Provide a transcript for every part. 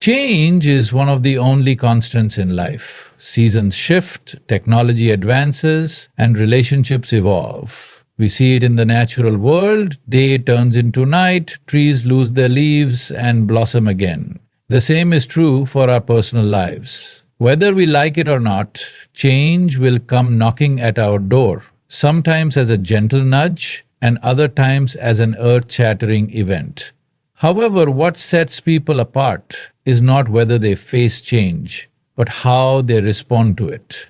Change is one of the only constants in life. Seasons shift, technology advances, and relationships evolve. We see it in the natural world. Day turns into night, trees lose their leaves and blossom again. The same is true for our personal lives. Whether we like it or not, change will come knocking at our door, sometimes as a gentle nudge and other times as an earth-shattering event. However, what sets people apart is not whether they face change, but how they respond to it.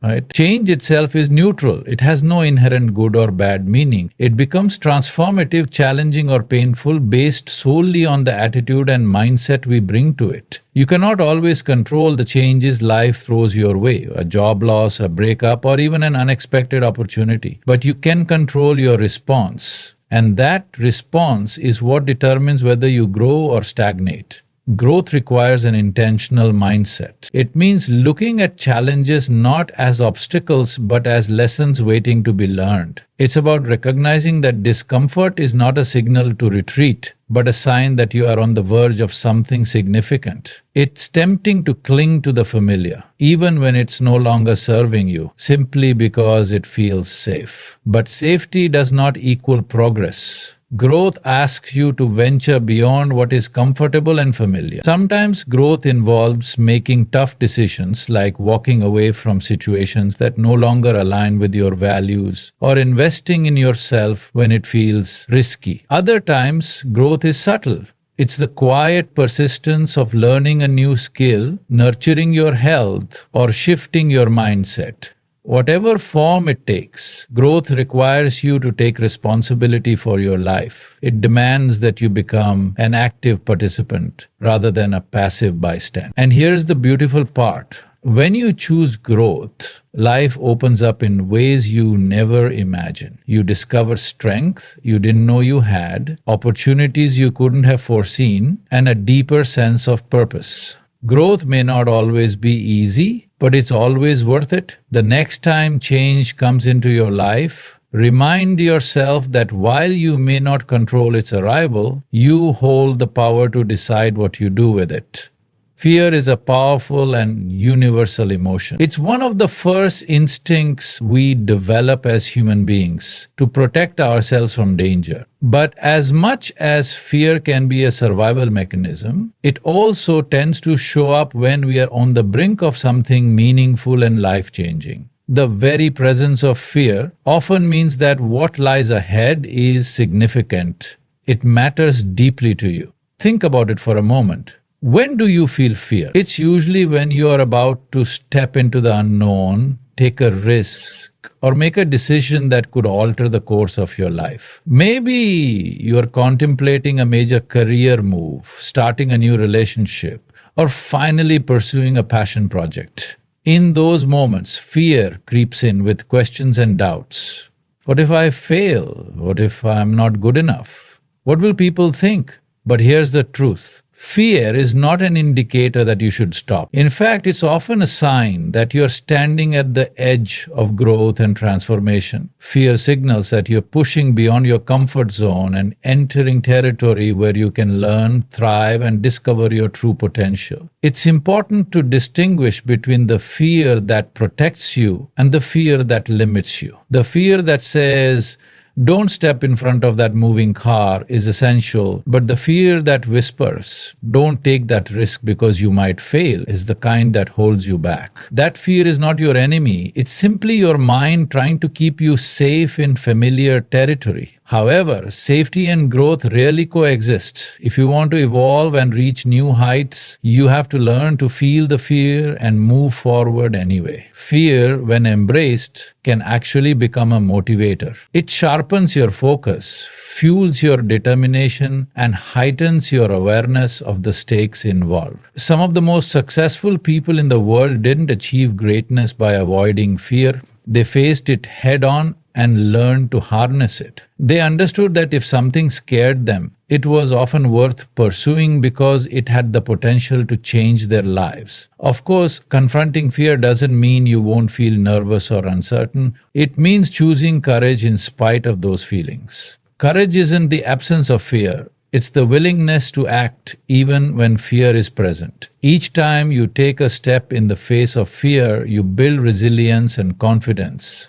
Right? Change itself is neutral. It has no inherent good or bad meaning. It becomes transformative, challenging, or painful based solely on the attitude and mindset we bring to it. You cannot always control the changes life throws your way, a job loss, a breakup, or even an unexpected opportunity. But you can control your response. And that response is what determines whether you grow or stagnate. Growth requires an intentional mindset. It means looking at challenges not as obstacles but as lessons waiting to be learned. It's about recognizing that discomfort is not a signal to retreat, but a sign that you are on the verge of something significant. It's tempting to cling to the familiar, even when it's no longer serving you, simply because it feels safe. But safety does not equal progress. Growth asks you to venture beyond what is comfortable and familiar. Sometimes growth involves making tough decisions like walking away from situations that no longer align with your values or investing in yourself when it feels risky. Other times, growth is subtle. It's the quiet persistence of learning a new skill, nurturing your health, or shifting your mindset. Whatever form it takes, growth requires you to take responsibility for your life. It demands that you become an active participant rather than a passive bystander. And here's the beautiful part. When you choose growth, life opens up in ways you never imagined. You discover strength you didn't know you had, opportunities you couldn't have foreseen, and a deeper sense of purpose. Growth may not always be easy, but it's always worth it. The next time change comes into your life, remind yourself that while you may not control its arrival, you hold the power to decide what you do with it. Fear is a powerful and universal emotion. It's one of the first instincts we develop as human beings to protect ourselves from danger. But as much as fear can be a survival mechanism, it also tends to show up when we are on the brink of something meaningful and life-changing. The very presence of fear often means that what lies ahead is significant. It matters deeply to you. Think about it for a moment. When do you feel fear? It's usually when you are about to step into the unknown, take a risk, or make a decision that could alter the course of your life. Maybe you are contemplating a major career move, starting a new relationship, or finally pursuing a passion project. In those moments, fear creeps in with questions and doubts. What if I fail? What if I'm not good enough? What will people think? But here's the truth. Fear is not an indicator that you should stop. In fact, it's often a sign that you're standing at the edge of growth and transformation. Fear signals that you're pushing beyond your comfort zone and entering territory where you can learn, thrive, and discover your true potential. It's important to distinguish between the fear that protects you and the fear that limits you. The fear that says, "Don't step in front of that moving car," is essential, but the fear that whispers, "Don't take that risk because you might fail," is the kind that holds you back. That fear is not your enemy, it's simply your mind trying to keep you safe in familiar territory. However, safety and growth rarely coexist. If you want to evolve and reach new heights, you have to learn to feel the fear and move forward anyway. Fear, when embraced, can actually become a motivator. It sharpens your focus, fuels your determination, and heightens your awareness of the stakes involved. Some of the most successful people in the world didn't achieve greatness by avoiding fear. They faced it head-on and learned to harness it. They understood that if something scared them, it was often worth pursuing because it had the potential to change their lives. Of course, confronting fear doesn't mean you won't feel nervous or uncertain. It means choosing courage in spite of those feelings. Courage isn't the absence of fear. It's the willingness to act even when fear is present. Each time you take a step in the face of fear, you build resilience and confidence.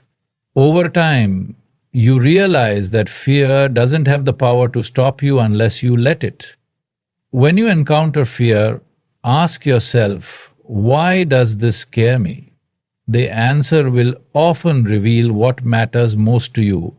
Over time, you realize that fear doesn't have the power to stop you unless you let it. When you encounter fear, ask yourself, why does this scare me? The answer will often reveal what matters most to you.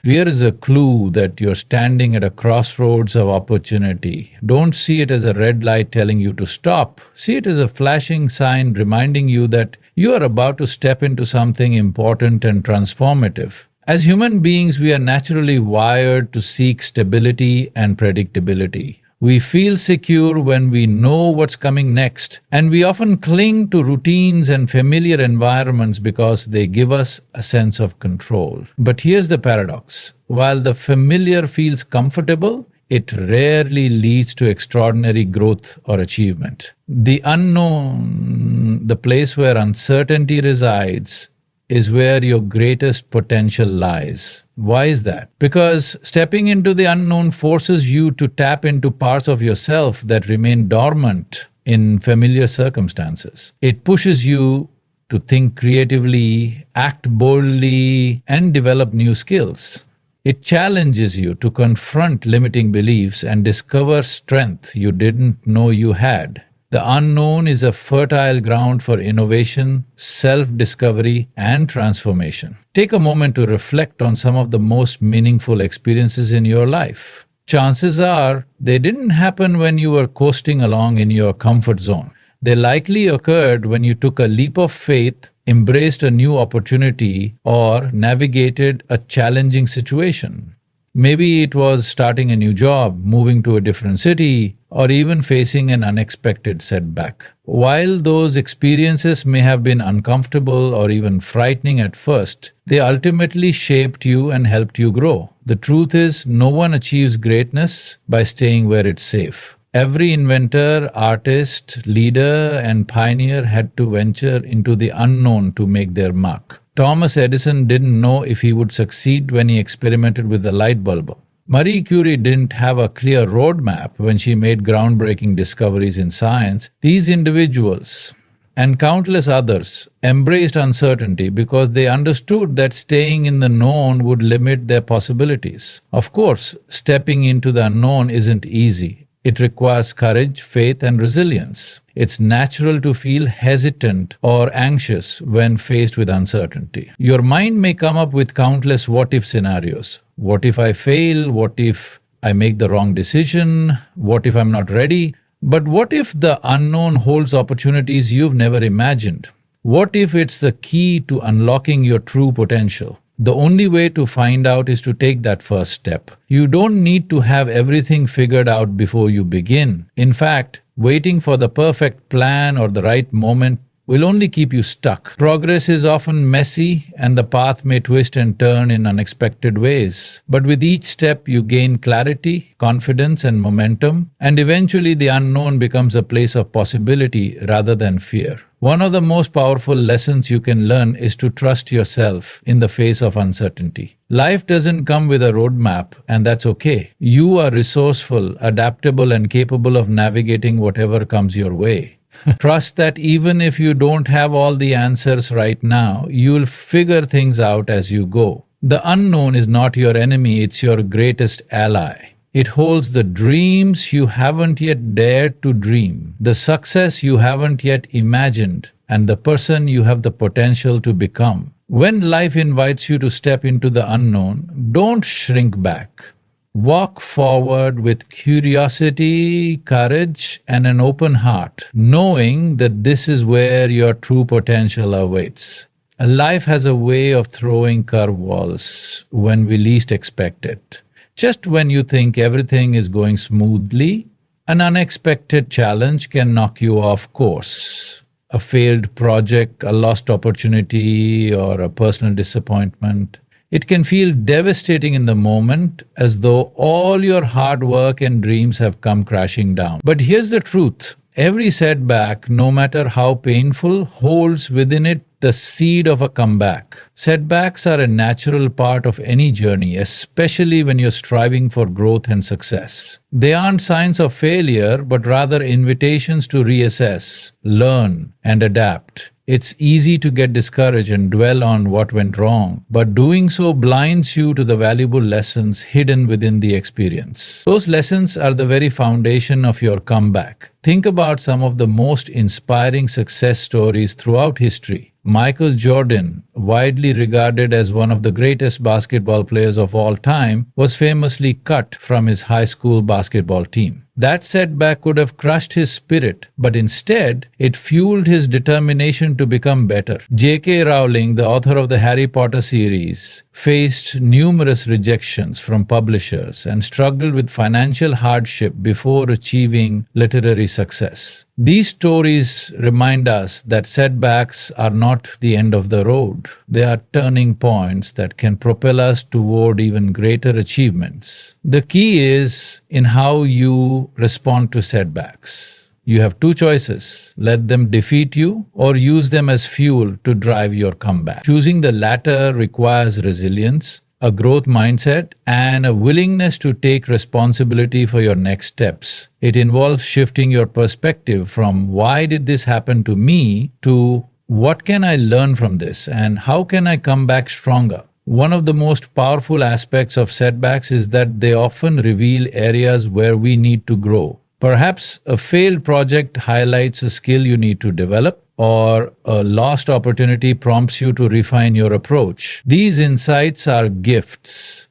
Fear is a clue that you're standing at a crossroads of opportunity. Don't see it as a red light telling you to stop. See it as a flashing sign reminding you that you are about to step into something important and transformative. As human beings, we are naturally wired to seek stability and predictability. We feel secure when we know what's coming next, and we often cling to routines and familiar environments because they give us a sense of control. But here's the paradox. While the familiar feels comfortable, it rarely leads to extraordinary growth or achievement. The unknown, the place where uncertainty resides, is where your greatest potential lies. Why is that? Because stepping into the unknown forces you to tap into parts of yourself that remain dormant in familiar circumstances. It pushes you to think creatively, act boldly, and develop new skills. It challenges you to confront limiting beliefs and discover strength you didn't know you had. The unknown is a fertile ground for innovation, self-discovery, and transformation. Take a moment to reflect on some of the most meaningful experiences in your life. Chances are they didn't happen when you were coasting along in your comfort zone. They likely occurred when you took a leap of faith, embraced a new opportunity, or navigated a challenging situation. Maybe it was starting a new job, moving to a different city, or even facing an unexpected setback. While those experiences may have been uncomfortable or even frightening at first, they ultimately shaped you and helped you grow. The truth is, no one achieves greatness by staying where it's safe. Every inventor, artist, leader, and pioneer had to venture into the unknown to make their mark. Thomas Edison didn't know if he would succeed when he experimented with the light bulb. Marie Curie didn't have a clear roadmap when she made groundbreaking discoveries in science. These individuals and countless others embraced uncertainty because they understood that staying in the known would limit their possibilities. Of course, stepping into the unknown isn't easy. It requires courage, faith, and resilience. It's natural to feel hesitant or anxious when faced with uncertainty. Your mind may come up with countless what-if scenarios. What if I fail? What if I make the wrong decision? What if I'm not ready? But what if the unknown holds opportunities you've never imagined? What if it's the key to unlocking your true potential? The only way to find out is to take that first step. You don't need to have everything figured out before you begin. In fact, waiting for the perfect plan or the right moment will only keep you stuck. Progress is often messy and the path may twist and turn in unexpected ways. But with each step, you gain clarity, confidence, and momentum, and eventually the unknown becomes a place of possibility rather than fear. One of the most powerful lessons you can learn is to trust yourself in the face of uncertainty. Life doesn't come with a roadmap, and that's okay. You are resourceful, adaptable, and capable of navigating whatever comes your way. Trust that even if you don't have all the answers right now, you'll figure things out as you go. The unknown is not your enemy, it's your greatest ally. It holds the dreams you haven't yet dared to dream, the success you haven't yet imagined, and the person you have the potential to become. When life invites you to step into the unknown, don't shrink back. Walk forward with curiosity, courage, and an open heart, knowing that this is where your true potential awaits. Life has a way of throwing curveballs when we least expect it. Just when you think everything is going smoothly, an unexpected challenge can knock you off course. A failed project, a lost opportunity, or a personal disappointment. It can feel devastating in the moment, as though all your hard work and dreams have come crashing down. But here's the truth. Every setback, no matter how painful, holds within it the seed of a comeback. Setbacks are a natural part of any journey, especially when you're striving for growth and success. They aren't signs of failure, but rather invitations to reassess, learn, and adapt. It's easy to get discouraged and dwell on what went wrong, but doing so blinds you to the valuable lessons hidden within the experience. Those lessons are the very foundation of your comeback. Think about some of the most inspiring success stories throughout history. Michael Jordan, widely regarded as one of the greatest basketball players of all time, was famously cut from his high school basketball team. That setback could have crushed his spirit, but instead, it fueled his determination to become better. J.K. Rowling, the author of the Harry Potter series, faced numerous rejections from publishers and struggled with financial hardship before achieving literary success. These stories remind us that setbacks are not the end of the road. They are turning points that can propel us toward even greater achievements. The key is in how you respond to setbacks. You have two choices: let them defeat you or use them as fuel to drive your comeback. Choosing the latter requires resilience, a growth mindset, and a willingness to take responsibility for your next steps. It involves shifting your perspective from "why did this happen to me" to "what can I learn from this and how can I come back stronger?" One of the most powerful aspects of setbacks is that they often reveal areas where we need to grow. Perhaps a failed project highlights a skill you need to develop, or a lost opportunity prompts you to refine your approach. These insights are gifts,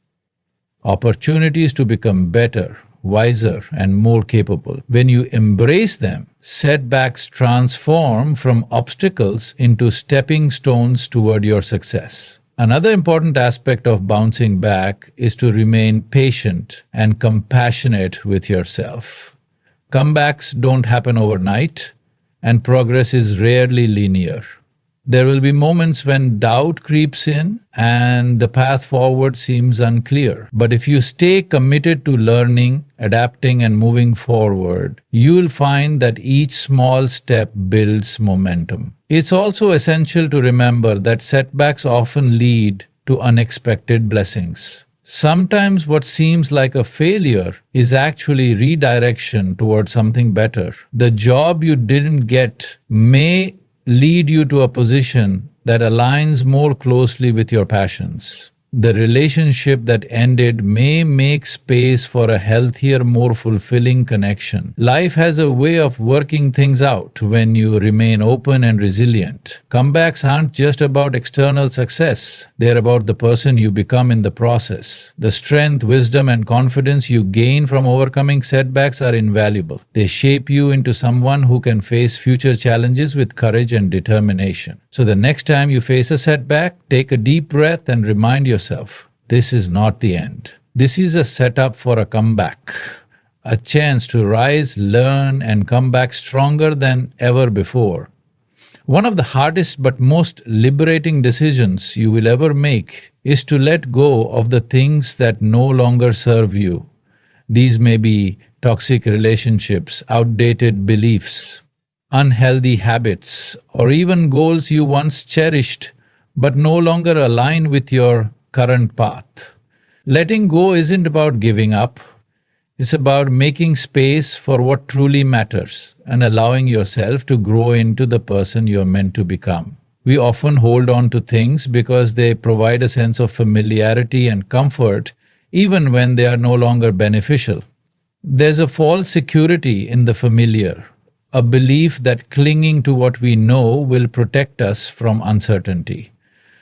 opportunities to become better, wiser, and more capable. When you embrace them, setbacks transform from obstacles into stepping stones toward your success. Another important aspect of bouncing back is to remain patient and compassionate with yourself. Comebacks don't happen overnight, and progress is rarely linear. There will be moments when doubt creeps in and the path forward seems unclear. But if you stay committed to learning, adapting, and moving forward, you'll find that each small step builds momentum. It's also essential to remember that setbacks often lead to unexpected blessings. Sometimes what seems like a failure is actually redirection towards something better. The job you didn't get may lead you to a position that aligns more closely with your passions. The relationship that ended may make space for a healthier, more fulfilling connection. Life has a way of working things out when you remain open and resilient. Comebacks aren't just about external success. They're about the person you become in the process. The strength, wisdom, and confidence you gain from overcoming setbacks are invaluable. They shape you into someone who can face future challenges with courage and determination. So the next time you face a setback, take a deep breath and remind yourself, this is not the end. This is a setup for a comeback, a chance to rise, learn, and come back stronger than ever before. One of the hardest but most liberating decisions you will ever make is to let go of the things that no longer serve you. These may be toxic relationships, outdated beliefs, unhealthy habits, or even goals you once cherished but no longer align with your current path. Letting go isn't about giving up. It's about making space for what truly matters and allowing yourself to grow into the person you're meant to become. We often hold on to things because they provide a sense of familiarity and comfort, even when they are no longer beneficial. There's a false security in the familiar, a belief that clinging to what we know will protect us from uncertainty.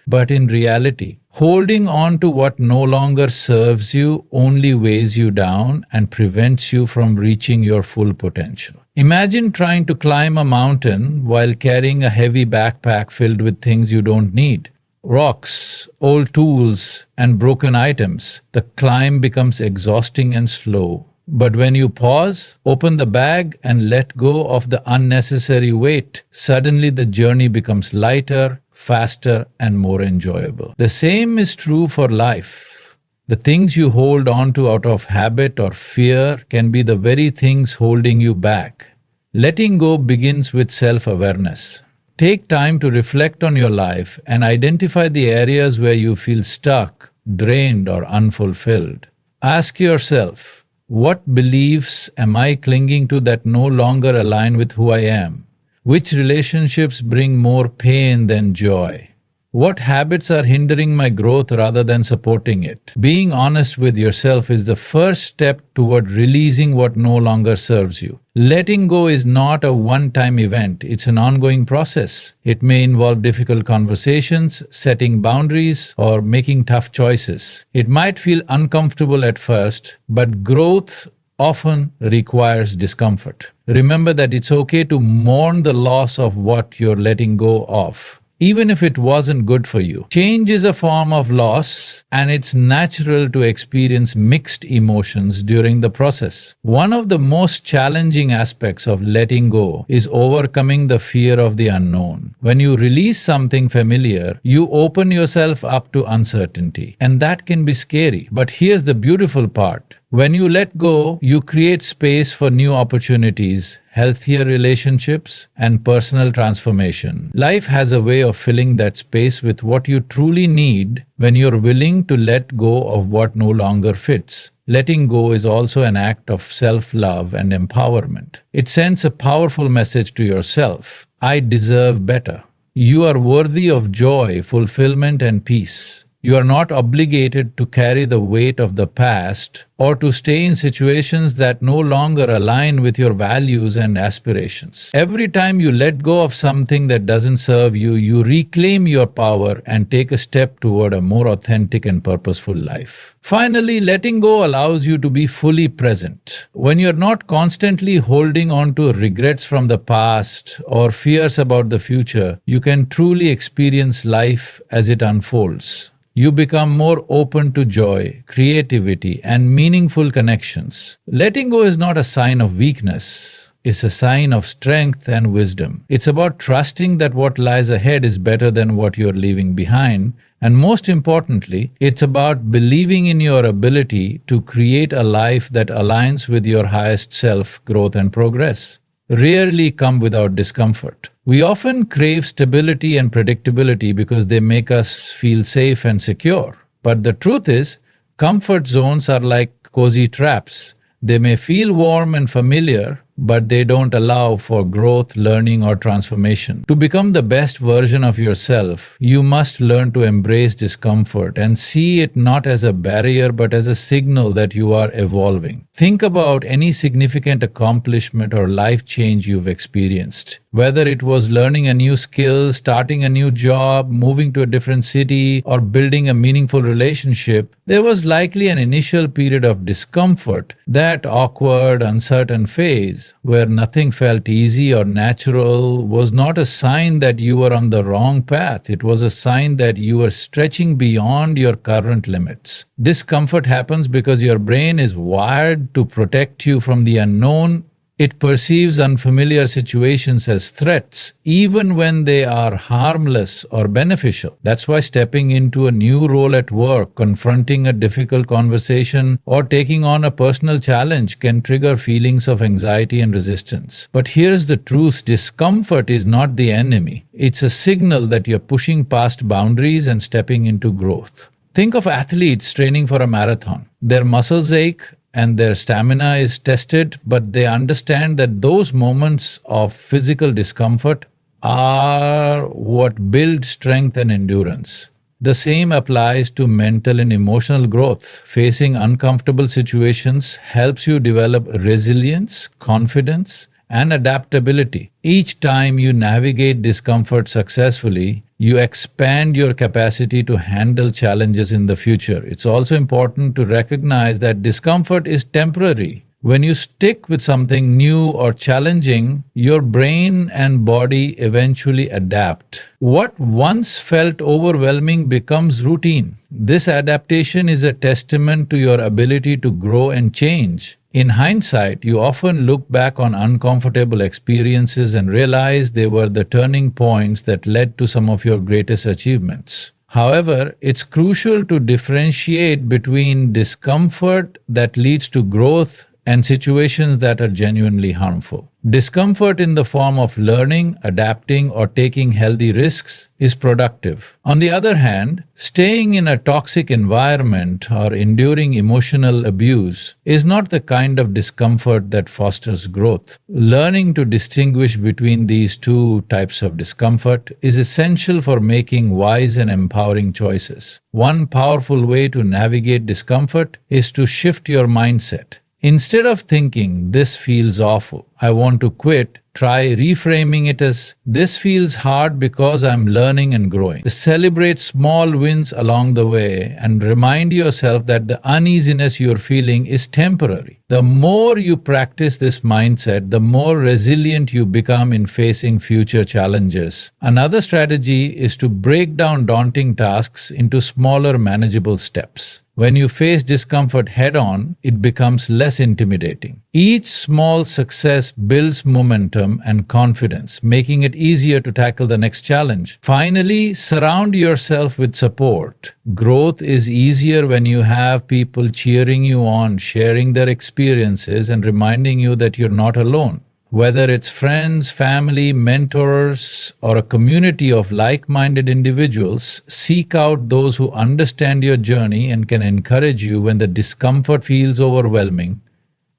But in reality, holding on to what no longer serves you only weighs you down and prevents you from reaching your full potential. Imagine trying to climb a mountain while carrying a heavy backpack filled with things you don't need. Rocks, old tools, and broken items. The climb becomes exhausting and slow. But when you pause, open the bag, and let go of the unnecessary weight, suddenly the journey becomes lighter, faster, and more enjoyable. The same is true for life. The things you hold on to out of habit or fear can be the very things holding you back. Letting go begins with self-awareness. Take time to reflect on your life and identify the areas where you feel stuck, drained, or unfulfilled. Ask yourself, what beliefs am I clinging to that no longer align with who I am? Which relationships bring more pain than joy? What habits are hindering my growth rather than supporting it? Being honest with yourself is the first step toward releasing what no longer serves you. Letting go is not a one-time event, it's an ongoing process. It may involve difficult conversations, setting boundaries, or making tough choices. It might feel uncomfortable at first, but growth often requires discomfort. Remember that it's okay to mourn the loss of what you're letting go of, even if it wasn't good for you. Change is a form of loss, and it's natural to experience mixed emotions during the process. One of the most challenging aspects of letting go is overcoming the fear of the unknown. When you release something familiar, you open yourself up to uncertainty, and that can be scary. But here's the beautiful part. When you let go, you create space for new opportunities, healthier relationships, and personal transformation. Life has a way of filling that space with what you truly need when you're willing to let go of what no longer fits. Letting go is also an act of self-love and empowerment. It sends a powerful message to yourself. I deserve better. You are worthy of joy, fulfillment, and peace. You are not obligated to carry the weight of the past or to stay in situations that no longer align with your values and aspirations. Every time you let go of something that doesn't serve you, you reclaim your power and take a step toward a more authentic and purposeful life. Finally, letting go allows you to be fully present. When you're not constantly holding on to regrets from the past or fears about the future, you can truly experience life as it unfolds. You become more open to joy, creativity, and meaningful connections. Letting go is not a sign of weakness. It's a sign of strength and wisdom. It's about trusting that what lies ahead is better than what you're leaving behind. And most importantly, it's about believing in your ability to create a life that aligns with your highest self, growth, and progress. Rarely come without discomfort. We often crave stability and predictability because they make us feel safe and secure. But the truth is, comfort zones are like cozy traps. They may feel warm and familiar, but they don't allow for growth, learning, or transformation. To become the best version of yourself, you must learn to embrace discomfort and see it not as a barrier but as a signal that you are evolving. Think about any significant accomplishment or life change you've experienced. Whether it was learning a new skill, starting a new job, moving to a different city, or building a meaningful relationship, there was likely an initial period of discomfort, that awkward, uncertain phase where nothing felt easy or natural was not a sign that you were on the wrong path. It was a sign that you were stretching beyond your current limits. Discomfort happens because your brain is wired to protect you from the unknown. It perceives unfamiliar situations as threats, even when they are harmless or beneficial. That's why stepping into a new role at work, confronting a difficult conversation, or taking on a personal challenge can trigger feelings of anxiety and resistance. But here's the truth: discomfort is not the enemy. It's a signal that you're pushing past boundaries and stepping into growth. Think of athletes training for a marathon. Their muscles ache and their stamina is tested, but they understand that those moments of physical discomfort are what build strength and endurance. The same applies to mental and emotional growth. Facing uncomfortable situations helps you develop resilience, confidence, and adaptability. Each time you navigate discomfort successfully, you expand your capacity to handle challenges in the future. It's also important to recognize that discomfort is temporary. When you stick with something new or challenging, your brain and body eventually adapt. What once felt overwhelming becomes routine. This adaptation is a testament to your ability to grow and change. In hindsight, you often look back on uncomfortable experiences and realize they were the turning points that led to some of your greatest achievements. However, it's crucial to differentiate between discomfort that leads to growth and situations that are genuinely harmful. Discomfort in the form of learning, adapting, or taking healthy risks is productive. On the other hand, staying in a toxic environment or enduring emotional abuse is not the kind of discomfort that fosters growth. Learning to distinguish between these two types of discomfort is essential for making wise and empowering choices. One powerful way to navigate discomfort is to shift your mindset. Instead of thinking, this feels awful, I want to quit, try reframing it as, this feels hard because I'm learning and growing. Celebrate small wins along the way and remind yourself that the uneasiness you're feeling is temporary. The more you practice this mindset, the more resilient you become in facing future challenges. Another strategy is to break down daunting tasks into smaller, manageable steps. When you face discomfort head-on, it becomes less intimidating. Each small success builds momentum and confidence, making it easier to tackle the next challenge. Finally, surround yourself with support. Growth is easier when you have people cheering you on, sharing their experiences, and reminding you that you're not alone. Whether it's friends, family, mentors, or a community of like-minded individuals, seek out those who understand your journey and can encourage you when the discomfort feels overwhelming.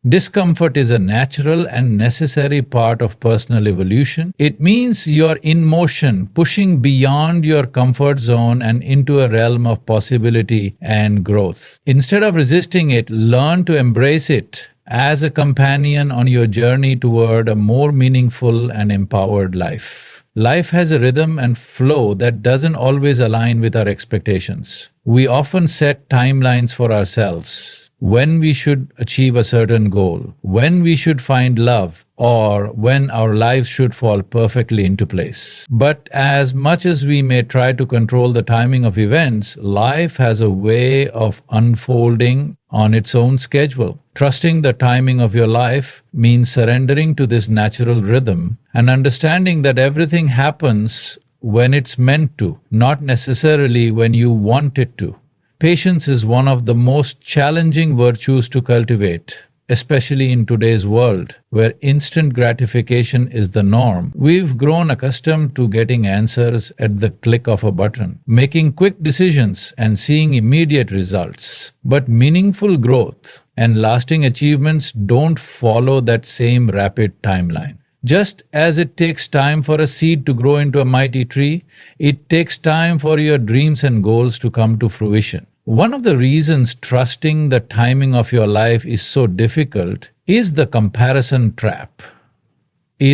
Discomfort is a natural and necessary part of personal evolution. It means you're in motion, pushing beyond your comfort zone and into a realm of possibility and growth. Instead of resisting it, learn to embrace it as a companion on your journey toward a more meaningful and empowered life. Life has a rhythm and flow that doesn't always align with our expectations. We often set timelines for ourselves. When we should achieve a certain goal, when we should find love, or when our lives should fall perfectly into place. But as much as we may try to control the timing of events, life has a way of unfolding on its own schedule. Trusting the timing of your life means surrendering to this natural rhythm and understanding that everything happens when it's meant to, not necessarily when you want it to. Patience is one of the most challenging virtues to cultivate, especially in today's world, where instant gratification is the norm. We've grown accustomed to getting answers at the click of a button, making quick decisions and seeing immediate results. But meaningful growth and lasting achievements don't follow that same rapid timeline. Just as it takes time for a seed to grow into a mighty tree, it takes time for your dreams and goals to come to fruition. One of the reasons trusting the timing of your life is so difficult is the comparison trap.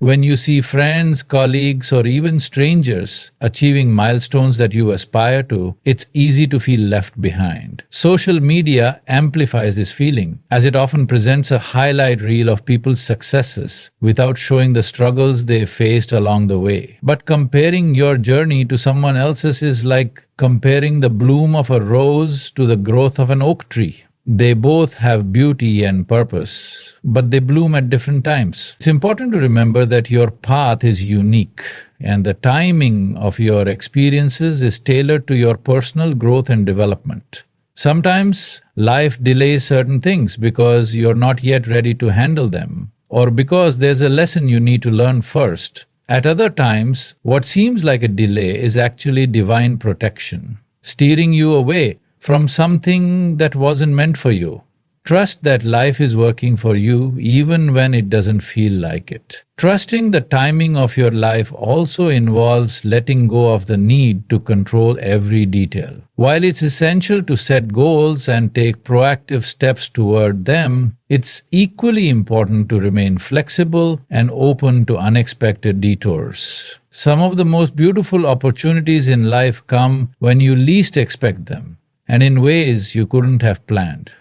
When you see friends, colleagues, or even strangers achieving milestones that you aspire to, it's easy to feel left behind. Social media amplifies this feeling, as it often presents a highlight reel of people's successes without showing the struggles they faced along the way. But comparing your journey to someone else's is like comparing the bloom of a rose to the growth of an oak tree. They both have beauty and purpose, but they bloom at different times. It's important to remember that your path is unique, and the timing of your experiences is tailored to your personal growth and development. Sometimes life delays certain things because you're not yet ready to handle them, or because there's a lesson you need to learn first. At other times, what seems like a delay is actually divine protection, steering you away from something that wasn't meant for you. Trust that life is working for you even when it doesn't feel like it. Trusting the timing of your life also involves letting go of the need to control every detail. While it's essential to set goals and take proactive steps toward them, it's equally important to remain flexible and open to unexpected detours. Some of the most beautiful opportunities in life come when you least expect them, and in ways you couldn't have planned.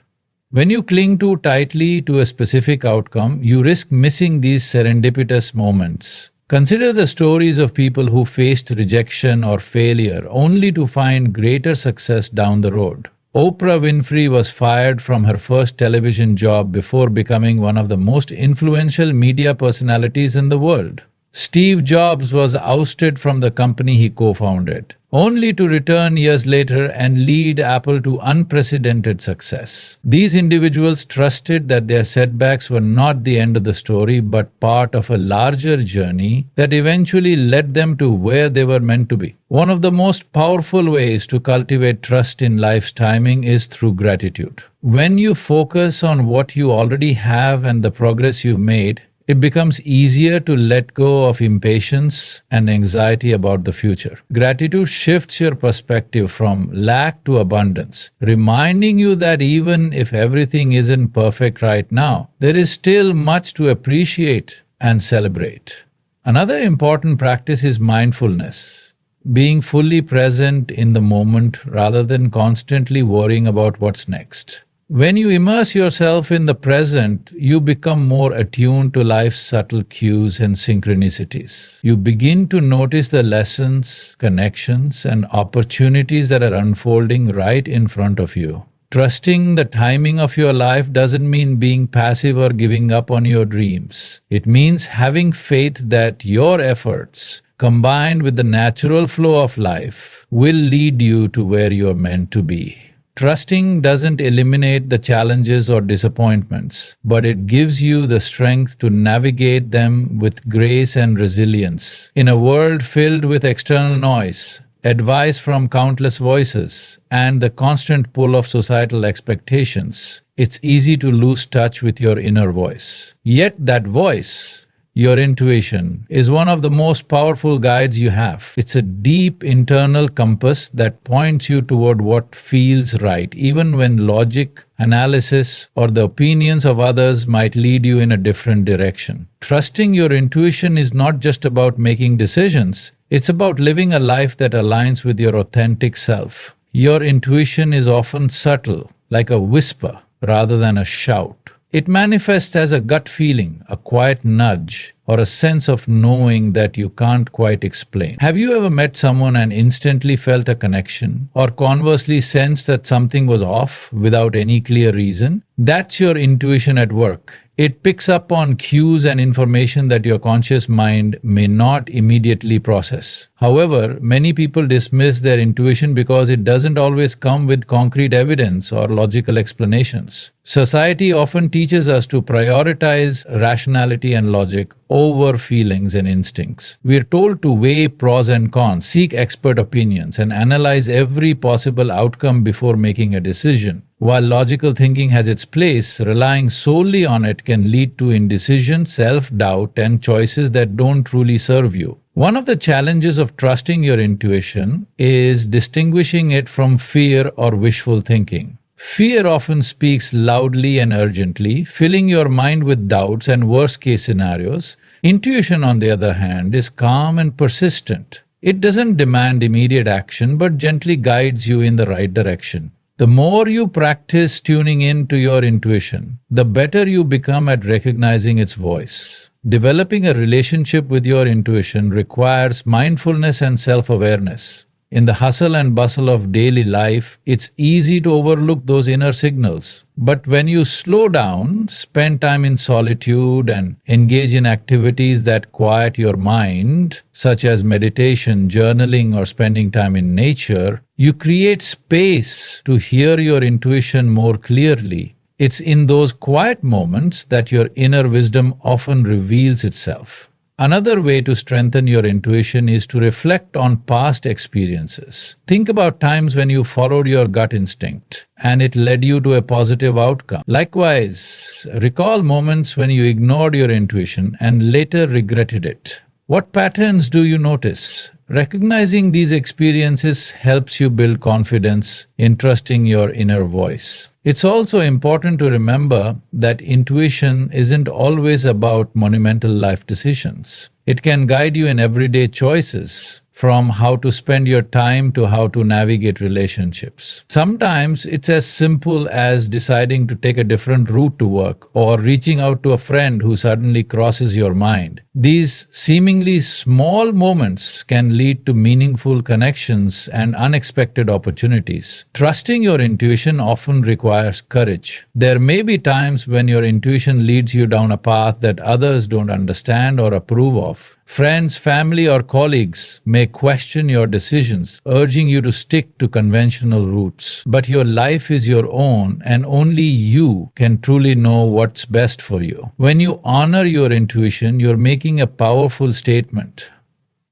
When you cling too tightly to a specific outcome, you risk missing these serendipitous moments. Consider the stories of people who faced rejection or failure only to find greater success down the road. Oprah Winfrey was fired from her first television job before becoming one of the most influential media personalities in the world. Steve Jobs was ousted from the company he co-founded, only to return years later and lead Apple to unprecedented success. These individuals trusted that their setbacks were not the end of the story, but part of a larger journey that eventually led them to where they were meant to be. One of the most powerful ways to cultivate trust in life's timing is through gratitude. When you focus on what you already have and the progress you've made, it becomes easier to let go of impatience and anxiety about the future. Gratitude shifts your perspective from lack to abundance, reminding you that even if everything isn't perfect right now, there is still much to appreciate and celebrate. Another important practice is mindfulness, being fully present in the moment rather than constantly worrying about what's next. When you immerse yourself in the present, you become more attuned to life's subtle cues and synchronicities. You begin to notice the lessons, connections, and opportunities that are unfolding right in front of you. Trusting the timing of your life doesn't mean being passive or giving up on your dreams. It means having faith that your efforts, combined with the natural flow of life, will lead you to where you're meant to be. Trusting doesn't eliminate the challenges or disappointments, but it gives you the strength to navigate them with grace and resilience. In a world filled with external noise, advice from countless voices, and the constant pull of societal expectations, it's easy to lose touch with your inner voice. Yet that voice, your intuition, is one of the most powerful guides you have. It's a deep internal compass that points you toward what feels right, even when logic, analysis, or the opinions of others might lead you in a different direction. Trusting your intuition is not just about making decisions, it's about living a life that aligns with your authentic self. Your intuition is often subtle, like a whisper rather than a shout. It manifests as a gut feeling, a quiet nudge, or a sense of knowing that you can't quite explain. Have you ever met someone and instantly felt a connection, or conversely sensed that something was off without any clear reason? That's your intuition at work. It picks up on cues and information that your conscious mind may not immediately process. However, many people dismiss their intuition because it doesn't always come with concrete evidence or logical explanations. Society often teaches us to prioritize rationality and logic over feelings and instincts. We are told to weigh pros and cons, seek expert opinions, and analyze every possible outcome before making a decision. While logical thinking has its place, relying solely on it can lead to indecision, self-doubt, and choices that don't truly serve you. One of the challenges of trusting your intuition is distinguishing it from fear or wishful thinking. Fear often speaks loudly and urgently, filling your mind with doubts and worst-case scenarios. Intuition, on the other hand, is calm and persistent. It doesn't demand immediate action, but gently guides you in the right direction. The more you practice tuning in to your intuition, the better you become at recognizing its voice. Developing a relationship with your intuition requires mindfulness and self-awareness. In the hustle and bustle of daily life, it's easy to overlook those inner signals. But when you slow down, spend time in solitude, and engage in activities that quiet your mind, such as meditation, journaling, or spending time in nature, you create space to hear your intuition more clearly. It's in those quiet moments that your inner wisdom often reveals itself. Another way to strengthen your intuition is to reflect on past experiences. Think about times when you followed your gut instinct and it led you to a positive outcome. Likewise, recall moments when you ignored your intuition and later regretted it. What patterns do you notice? Recognizing these experiences helps you build confidence in trusting your inner voice. It's also important to remember that intuition isn't always about monumental life decisions. It can guide you in everyday choices, from how to spend your time to how to navigate relationships. Sometimes it's as simple as deciding to take a different route to work or reaching out to a friend who suddenly crosses your mind. These seemingly small moments can lead to meaningful connections and unexpected opportunities. Trusting your intuition often requires courage. There may be times when your intuition leads you down a path that others don't understand or approve of. Friends, family, or colleagues may question your decisions, urging you to stick to conventional routes. But your life is your own, and only you can truly know what's best for you. When you honor your intuition, you're making a powerful statement.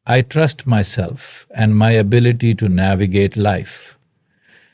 I trust myself and my ability to navigate life.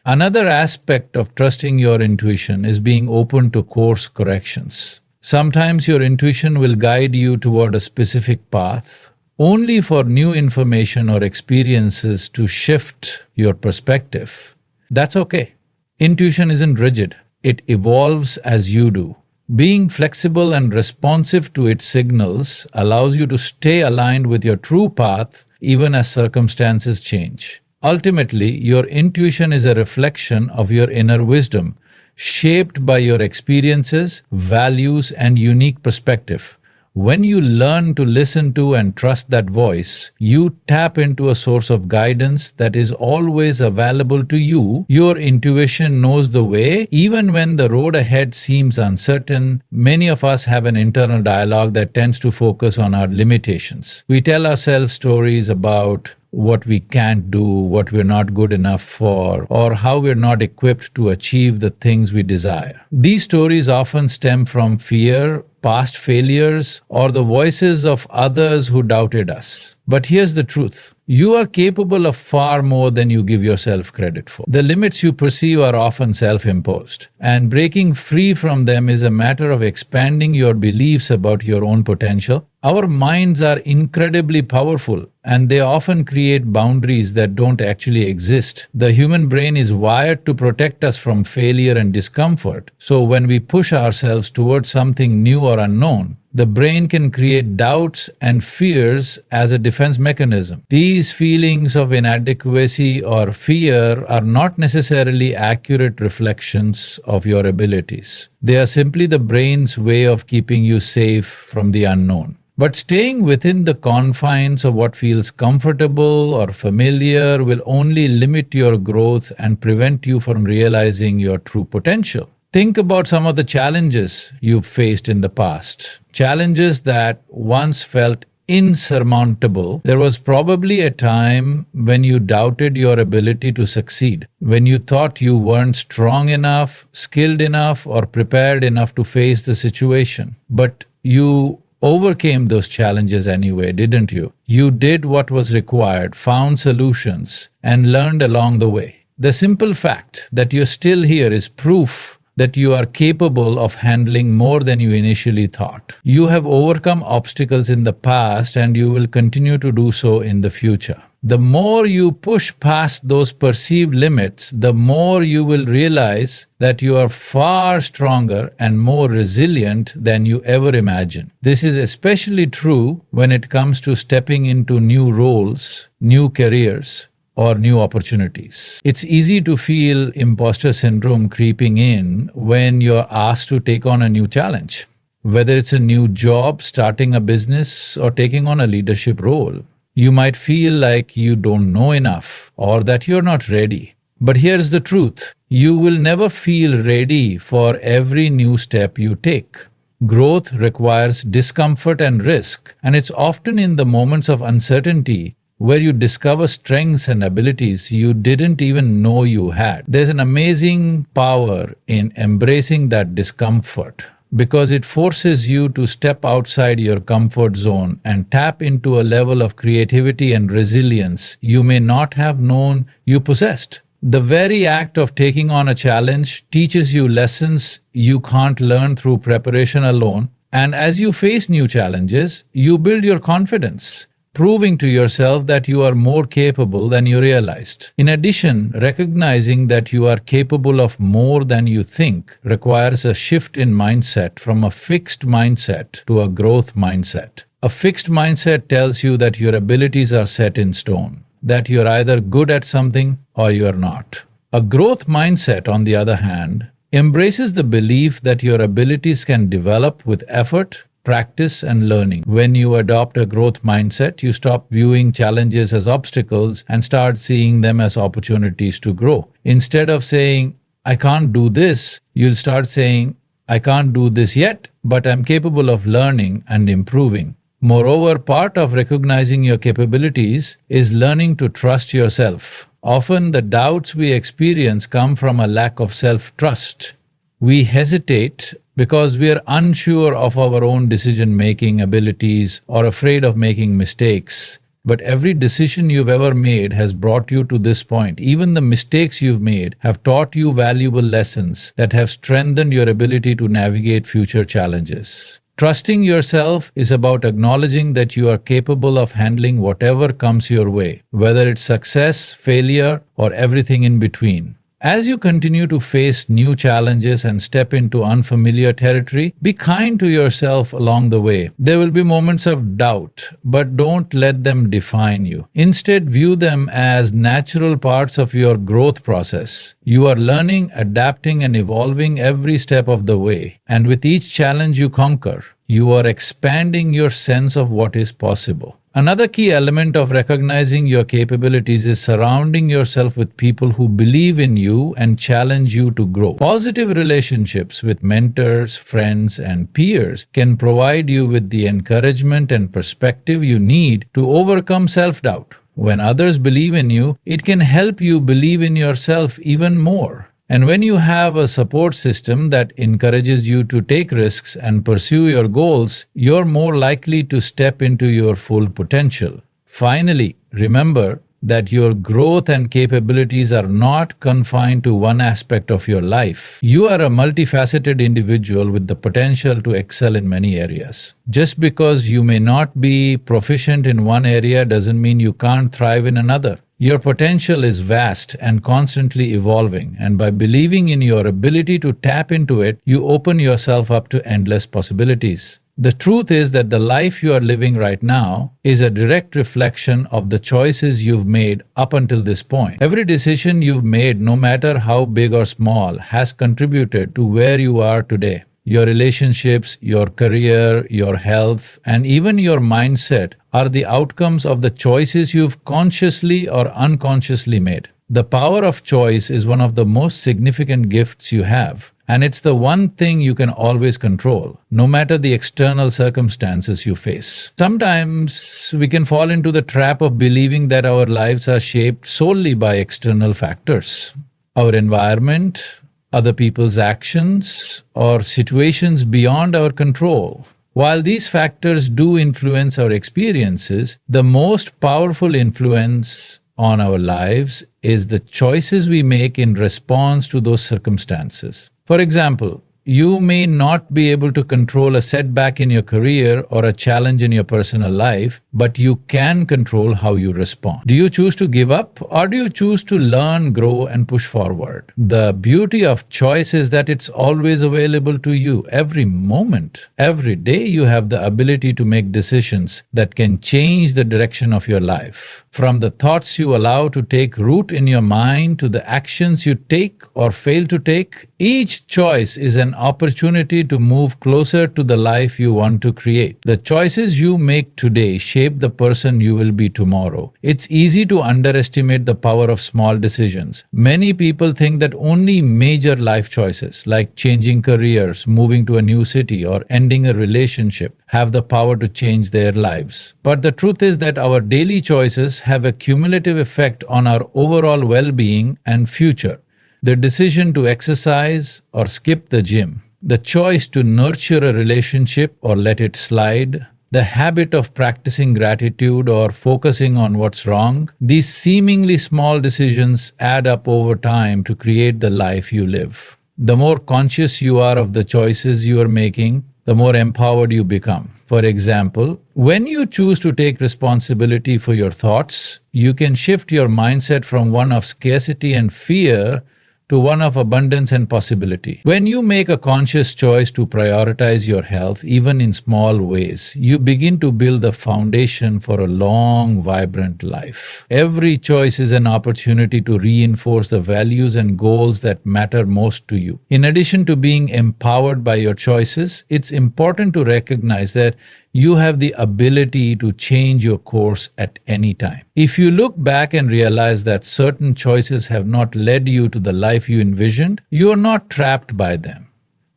Another aspect of trusting your intuition is being open to course corrections. Sometimes your intuition will guide you toward a specific path, only for new information or experiences to shift your perspective. That's okay. Intuition isn't rigid, it evolves as you do. Being flexible and responsive to its signals allows you to stay aligned with your true path even as circumstances change. Ultimately, your intuition is a reflection of your inner wisdom, shaped by your experiences, values, and unique perspective. When you learn to listen to and trust that voice, you tap into a source of guidance that is always available to you. Your intuition knows the way, even when the road ahead seems uncertain. Many of us have an internal dialogue that tends to focus on our limitations. We tell ourselves stories about what we can't do, what we're not good enough for, or how we're not equipped to achieve the things we desire. These stories often stem from fear, past failures, or the voices of others who doubted us. But here's the truth. You are capable of far more than you give yourself credit for. The limits you perceive are often self-imposed, and breaking free from them is a matter of expanding your beliefs about your own potential. Our minds are incredibly powerful, and they often create boundaries that don't actually exist. The human brain is wired to protect us from failure and discomfort, so when we push ourselves towards something new or unknown, the brain can create doubts and fears as a defense mechanism. These feelings of inadequacy or fear are not necessarily accurate reflections of your abilities. They are simply the brain's way of keeping you safe from the unknown. But staying within the confines of what feels comfortable or familiar will only limit your growth and prevent you from realizing your true potential. Think about some of the challenges you've faced in the past. Challenges that once felt insurmountable. There was probably a time when you doubted your ability to succeed, when you thought you weren't strong enough, skilled enough, or prepared enough to face the situation. But you overcame those challenges anyway, didn't you? You did what was required, found solutions, and learned along the way. The simple fact that you're still here is proof that you are capable of handling more than you initially thought. You have overcome obstacles in the past, and you will continue to do so in the future. The more you push past those perceived limits, the more you will realize that you are far stronger and more resilient than you ever imagined. This is especially true when it comes to stepping into new roles, new careers, or new opportunities. It's easy to feel imposter syndrome creeping in when you're asked to take on a new challenge, whether it's a new job, starting a business, or taking on a leadership role. You might feel like you don't know enough or that you're not ready. But here's the truth. You will never feel ready for every new step you take. Growth requires discomfort and risk, and it's often in the moments of uncertainty where you discover strengths and abilities you didn't even know you had. There's an amazing power in embracing that discomfort because it forces you to step outside your comfort zone and tap into a level of creativity and resilience you may not have known you possessed. The very act of taking on a challenge teaches you lessons you can't learn through preparation alone, and as you face new challenges, you build your confidence, proving to yourself that you are more capable than you realized. In addition, recognizing that you are capable of more than you think requires a shift in mindset from a fixed mindset to a growth mindset. A fixed mindset tells you that your abilities are set in stone, that you're either good at something or you're not. A growth mindset, on the other hand, embraces the belief that your abilities can develop with effort, practice and learning. When you adopt a growth mindset, you stop viewing challenges as obstacles and start seeing them as opportunities to grow. Instead of saying, I can't do this, you'll start saying, I can't do this yet, but I'm capable of learning and improving. Moreover, part of recognizing your capabilities is learning to trust yourself. Often the doubts we experience come from a lack of self-trust. We hesitate because we are unsure of our own decision-making abilities or afraid of making mistakes. But every decision you've ever made has brought you to this point. Even the mistakes you've made have taught you valuable lessons that have strengthened your ability to navigate future challenges. Trusting yourself is about acknowledging that you are capable of handling whatever comes your way, whether it's success, failure, or everything in between. As you continue to face new challenges and step into unfamiliar territory, be kind to yourself along the way. There will be moments of doubt, but don't let them define you. Instead, view them as natural parts of your growth process. You are learning, adapting, and evolving every step of the way. And with each challenge you conquer, you are expanding your sense of what is possible. Another key element of recognizing your capabilities is surrounding yourself with people who believe in you and challenge you to grow. Positive relationships with mentors, friends, and peers can provide you with the encouragement and perspective you need to overcome self-doubt. When others believe in you, it can help you believe in yourself even more. And when you have a support system that encourages you to take risks and pursue your goals, you're more likely to step into your full potential. Finally, remember that your growth and capabilities are not confined to one aspect of your life. You are a multifaceted individual with the potential to excel in many areas. Just because you may not be proficient in one area doesn't mean you can't thrive in another. Your potential is vast and constantly evolving, and by believing in your ability to tap into it, you open yourself up to endless possibilities. The truth is that the life you are living right now is a direct reflection of the choices you've made up until this point. Every decision you've made, no matter how big or small, has contributed to where you are today. Your relationships, your career, your health, and even your mindset are the outcomes of the choices you've consciously or unconsciously made. The power of choice is one of the most significant gifts you have, and it's the one thing you can always control, no matter the external circumstances you face. Sometimes we can fall into the trap of believing that our lives are shaped solely by external factors. Our environment, other people's actions, or situations beyond our control. While these factors do influence our experiences, the most powerful influence on our lives is the choices we make in response to those circumstances. For example, you may not be able to control a setback in your career or a challenge in your personal life, but you can control how you respond. Do you choose to give up, or do you choose to learn, grow, and push forward? The beauty of choice is that it's always available to you every moment. Every day you have the ability to make decisions that can change the direction of your life. From the thoughts you allow to take root in your mind to the actions you take or fail to take, each choice is an opportunity to move closer to the life you want to create. The choices you make today shape the person you will be tomorrow. It's easy to underestimate the power of small decisions. Many people think that only major life choices, like changing careers, moving to a new city, or ending a relationship, have the power to change their lives. But the truth is that our daily choices have a cumulative effect on our overall well-being and future. The decision to exercise or skip the gym, the choice to nurture a relationship or let it slide, the habit of practicing gratitude or focusing on what's wrong, these seemingly small decisions add up over time to create the life you live. The more conscious you are of the choices you are making, the more empowered you become. For example, when you choose to take responsibility for your thoughts, you can shift your mindset from one of scarcity and fear to one of abundance and possibility. When you make a conscious choice to prioritize your health, even in small ways, you begin to build the foundation for a long, vibrant life. Every choice is an opportunity to reinforce the values and goals that matter most to you. In addition to being empowered by your choices, it's important to recognize that you have the ability to change your course at any time. If you look back and realize that certain choices have not led you to the life you envisioned, you are not trapped by them.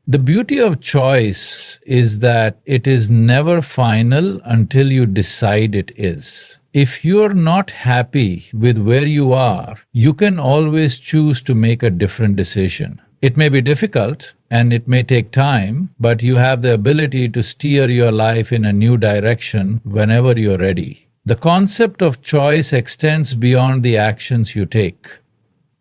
The beauty of choice is that it is never final until you decide it is. If you're not happy with where you are, you can always choose to make a different decision. It may be difficult and it may take time, but you have the ability to steer your life in a new direction whenever you're ready. The concept of choice extends beyond the actions you take.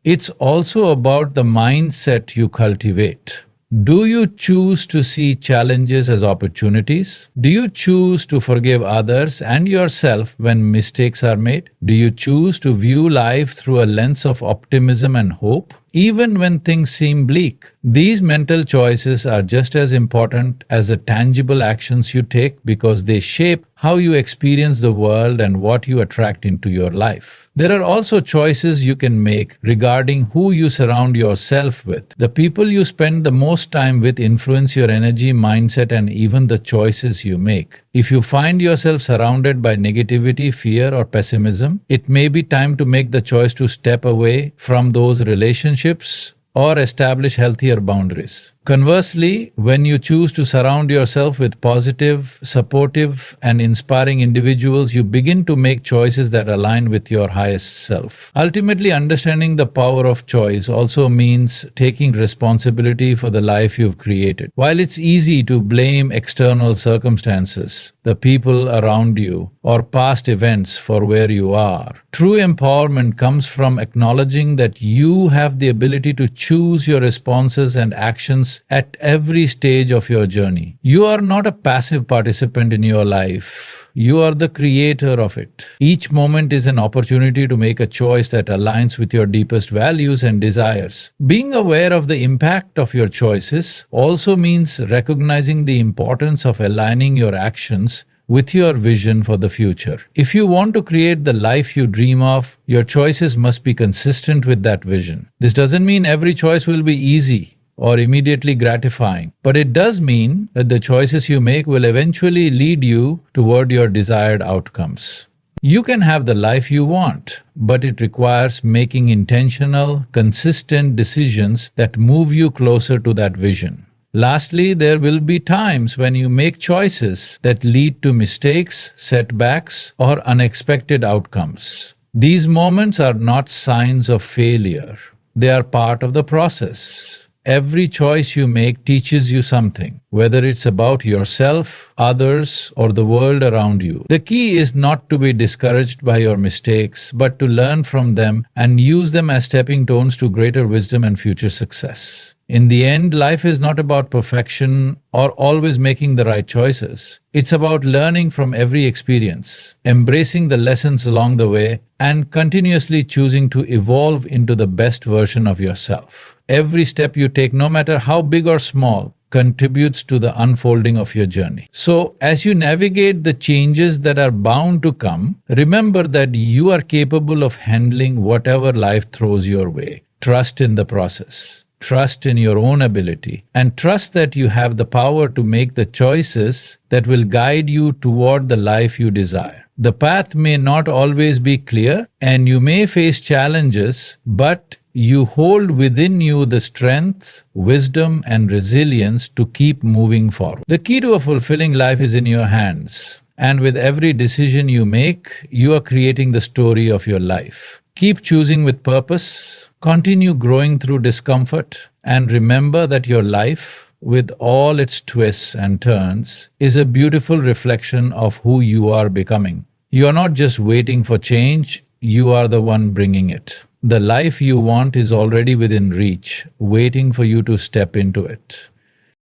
It's also about the mindset you cultivate. Do you choose to see challenges as opportunities? Do you choose to forgive others and yourself when mistakes are made? Do you choose to view life through a lens of optimism and hope, even when things seem bleak? These mental choices are just as important as the tangible actions you take because they shape how you experience the world and what you attract into your life. There are also choices you can make regarding who you surround yourself with. The people you spend the most time with influence your energy, mindset, and even the choices you make. If you find yourself surrounded by negativity, fear, or pessimism, it may be time to make the choice to step away from those relationships or establish healthier boundaries. Conversely, when you choose to surround yourself with positive, supportive, and inspiring individuals, you begin to make choices that align with your highest self. Ultimately, understanding the power of choice also means taking responsibility for the life you've created. While it's easy to blame external circumstances, the people around you, or past events for where you are, true empowerment comes from acknowledging that you have the ability to choose your responses and actions at every stage of your journey. You are not a passive participant in your life. You are the creator of it. Each moment is an opportunity to make a choice that aligns with your deepest values and desires. Being aware of the impact of your choices also means recognizing the importance of aligning your actions with your vision for the future. If you want to create the life you dream of, your choices must be consistent with that vision. This doesn't mean every choice will be easy or immediately gratifying, but it does mean that the choices you make will eventually lead you toward your desired outcomes. You can have the life you want, but it requires making intentional, consistent decisions that move you closer to that vision. Lastly, there will be times when you make choices that lead to mistakes, setbacks, or unexpected outcomes. These moments are not signs of failure. They are part of the process. Every choice you make teaches you something, whether it's about yourself, others, or the world around you. The key is not to be discouraged by your mistakes, but to learn from them and use them as stepping stones to greater wisdom and future success. In the end, life is not about perfection or always making the right choices. It's about learning from every experience, embracing the lessons along the way, and continuously choosing to evolve into the best version of yourself. Every step you take, no matter how big or small, contributes to the unfolding of your journey. So, as you navigate the changes that are bound to come, remember that you are capable of handling whatever life throws your way. Trust in the process. Trust in your own ability, and trust that you have the power to make the choices that will guide you toward the life you desire. The path may not always be clear, and you may face challenges, but you hold within you the strength, wisdom, and resilience to keep moving forward. The key to a fulfilling life is in your hands, and with every decision you make, you are creating the story of your life. Keep choosing with purpose, continue growing through discomfort, and remember that your life, with all its twists and turns, is a beautiful reflection of who you are becoming. You are not just waiting for change, you are the one bringing it. The life you want is already within reach, waiting for you to step into it.